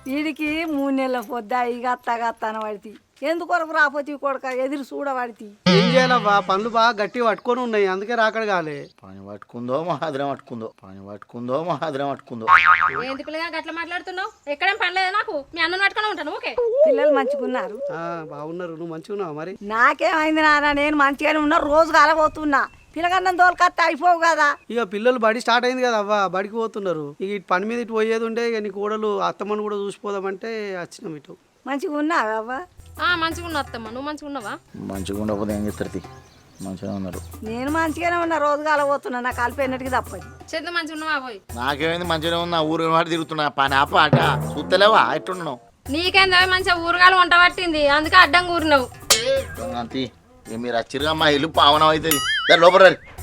వీడికి 3 నెలల పొద్దా ఇక అత్తగత్తాన పడితే ఎందుకొరకు రాపోతే కొడక ఎదురు చూడబడితే ఏం చేయాలవ్వా పనులు బాగా గట్టి పట్టుకొని ఉన్నాయి అందుకే రాకడ కాలే పని పట్టుకుందో మహాద్రం పట్టుకుందో ఏంది పిల్లగా గట్ల మాట్లాడుతున్నావు ఎక్కడేం పనిలేదు నాకు మీ అన్నను పట్టుకొని ఉంటాను ఓకే పిల్లలు మంచిగున్నారు బాగున్నారు నువ్వు మంచిగా ఉన్నావు మరి నాకేమైంది నాన్న నేను మంచిగానే ఉన్నా రోజు కలబోతున్నా పిల్లగన్నం తోలుకత్తే అయిపోవు కదా ఇక పిల్లలు బడి స్టార్ట్ అయింది కదా అవ్వ బడికి పోతున్నారు ఇక ఇటు పని మీద ఇటు పోయేది ఉండే ఇక నీ కోడలు అత్తమ్మను కూడా చూసిపోదామంటే వచ్చినాం ఇటు మంచిగా ఉన్నావా అవ్వ మంచిగా ఉన్నా అత్తమ్మ నువ్వు మంచిగా ఉన్నావా మంచిగా ఉండకపోతే ఏం చేస్తారు మంచిగా ఉన్నారు నేను మంచిగానే ఉన్నా రోజు కలబోతున్నా నాకు కలిపేనట్టుగా తప్పదు చెద్దు మంచిగా ఉన్నావా పోయి నాకేమైంది మంచిగా ఉన్నా ఊరు వాటి తిరుగుతున్నా పని ఆప అట చూస్తలేవా ఎట్టున్నావు నీకేందా మంచిగా ఊరగాలు వంట పట్టింది అందుకే అడ్డం కూరినావు అంతే మీరు వచ్చిరుగా మా ఇల్లు పావనం అవుతుంది లోపల